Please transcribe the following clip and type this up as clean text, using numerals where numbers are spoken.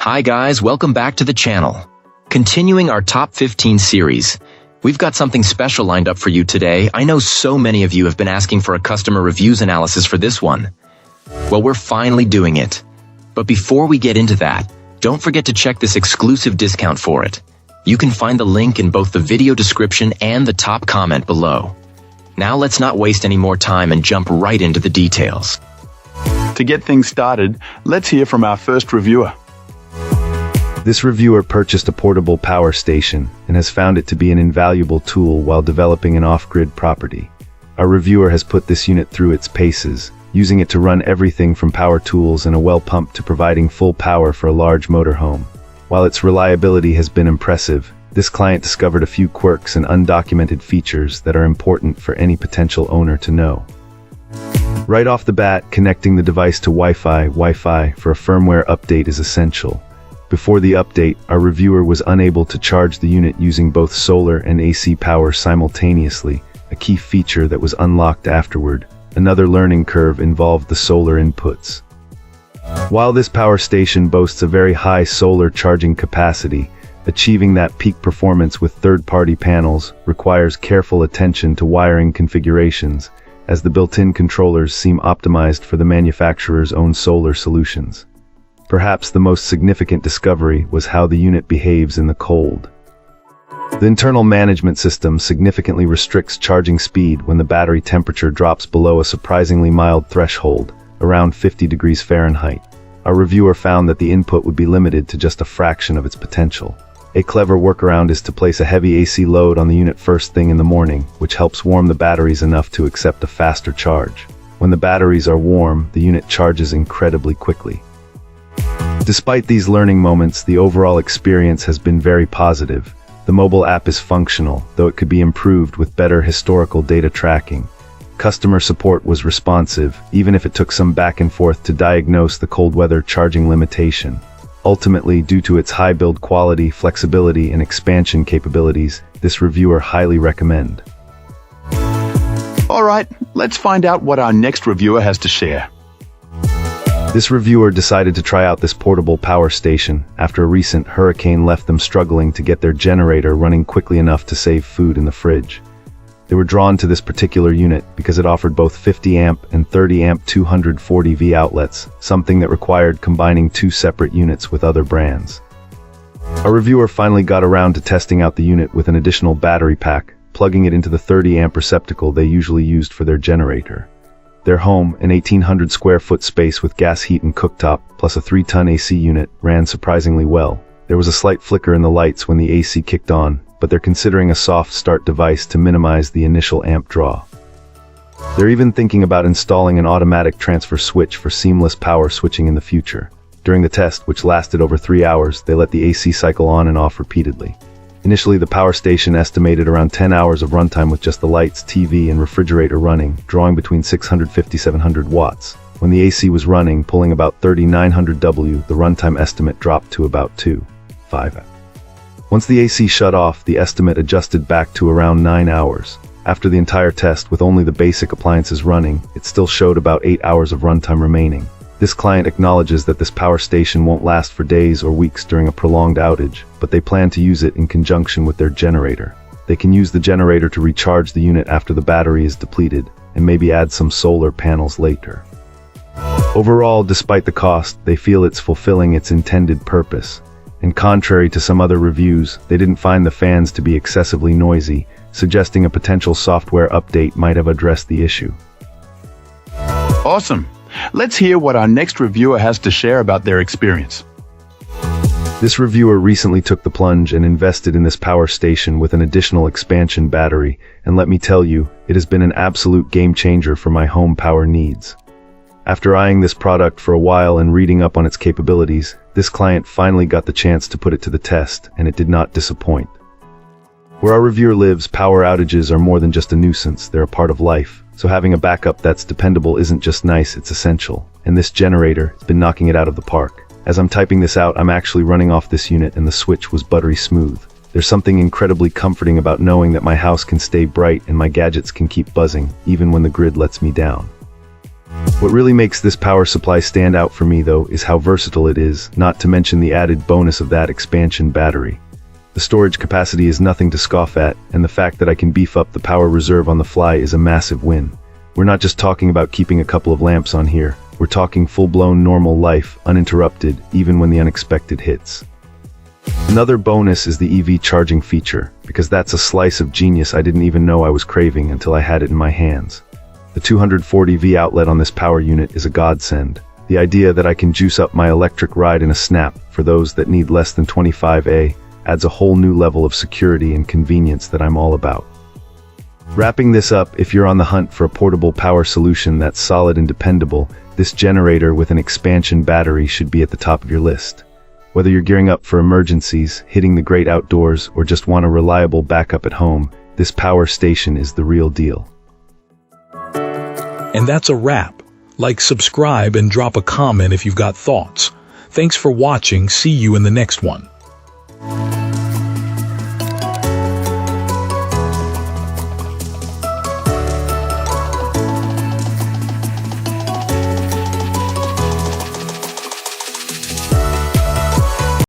Hi guys, welcome back to the channel. Continuing our top 15 series, we've got something special lined up for you today. I know so many of you have been asking for a customer reviews analysis for this one. Well, we're finally doing it. But before we get into that, don't forget to check this exclusive discount for it. You can find the link in both the video description and the top comment below. Now let's not waste any more time and jump right into the details. To get things started, let's hear from our first reviewer. This reviewer purchased a portable power station and has found it to be an invaluable tool while developing an off-grid property. Our reviewer has put this unit through its paces, using it to run everything from power tools and a well pump to providing full power for a large motorhome. While its reliability has been impressive, this client discovered a few quirks and undocumented features that are important for any potential owner to know. Right off the bat, connecting the device to Wi-Fi for a firmware update is essential. Before the update, our reviewer was unable to charge the unit using both solar and AC power simultaneously, a key feature that was unlocked afterward. Another learning curve involved the solar inputs. While this power station boasts a very high solar charging capacity, achieving that peak performance with third-party panels requires careful attention to wiring configurations, as the built-in controllers seem optimized for the manufacturer's own solar solutions. Perhaps the most significant discovery was how the unit behaves in the cold. The internal management system significantly restricts charging speed when the battery temperature drops below a surprisingly mild threshold, around 50 degrees Fahrenheit. Our reviewer found that the input would be limited to just a fraction of its potential. A clever workaround is to place a heavy AC load on the unit first thing in the morning, which helps warm the batteries enough to accept a faster charge. When the batteries are warm, the unit charges incredibly quickly. Despite these learning moments, the overall experience has been very positive. The mobile app is functional, though it could be improved with better historical data tracking. Customer support was responsive, even if it took some back and forth to diagnose the cold weather charging limitation. Ultimately, due to its high build quality, flexibility, and expansion capabilities, this reviewer highly recommend. Alright, let's find out what our next reviewer has to share. This reviewer decided to try out this portable power station after a recent hurricane left them struggling to get their generator running quickly enough to save food in the fridge. They were drawn to this particular unit because it offered both 50 amp and 30 amp 240 V outlets, something that required combining two separate units with other brands. Our reviewer finally got around to testing out the unit with an additional battery pack, plugging it into the 30 amp receptacle they usually used for their generator. Their home, an 1,800 square foot space with gas heat and cooktop, plus a 3-ton AC unit, ran surprisingly well. There was a slight flicker in the lights when the AC kicked on, but they're considering a soft start device to minimize the initial amp draw. They're even thinking about installing an automatic transfer switch for seamless power switching in the future. During the test, which lasted over 3 hours, they let the AC cycle on and off repeatedly. Initially, the power station estimated around 10 hours of runtime with just the lights, TV, and refrigerator running, drawing between 650-700 watts. When the AC was running, pulling about 3,900 W, the runtime estimate dropped to about 2.5. Once the AC shut off, the estimate adjusted back to around 9 hours. After the entire test, with only the basic appliances running, it still showed about 8 hours of runtime remaining. This client acknowledges that this power station won't last for days or weeks during a prolonged outage, but they plan to use it in conjunction with their generator. They can use the generator to recharge the unit after the battery is depleted, and maybe add some solar panels later. Overall, despite the cost, they feel it's fulfilling its intended purpose. And contrary to some other reviews, they didn't find the fans to be excessively noisy, suggesting a potential software update might have addressed the issue. Awesome! Let's hear what our next reviewer has to share about their experience. This reviewer recently took the plunge and invested in this power station with an additional expansion battery, and let me tell you, it has been an absolute game changer for my home power needs. After eyeing this product for a while and reading up on its capabilities, this client finally got the chance to put it to the test, and it did not disappoint. Where our reviewer lives, power outages are more than just a nuisance, they're a part of life. So having a backup that's dependable isn't just nice, it's essential. And this generator has been knocking it out of the park. As I'm typing this out, I'm actually running off this unit and the switch was buttery smooth. There's something incredibly comforting about knowing that my house can stay bright and my gadgets can keep buzzing, even when the grid lets me down. What really makes this power supply stand out for me, though, is how versatile it is, not to mention the added bonus of that expansion battery. The storage capacity is nothing to scoff at, and the fact that I can beef up the power reserve on the fly is a massive win. We're not just talking about keeping a couple of lamps on here, we're talking full-blown normal life, uninterrupted, even when the unexpected hits. Another bonus is the EV charging feature, because that's a slice of genius I didn't even know I was craving until I had it in my hands. The 240V outlet on this power unit is a godsend. The idea that I can juice up my electric ride in a snap for those that need less than 25A adds a whole new level of security and convenience that I'm all about. Wrapping this up, if you're on the hunt for a portable power solution that's solid and dependable, this generator with an expansion battery should be at the top of your list. Whether you're gearing up for emergencies, hitting the great outdoors, or just want a reliable backup at home, this power station is the real deal. And that's a wrap. Like, subscribe, and drop a comment if you've got thoughts. Thanks for watching. See you in the next one.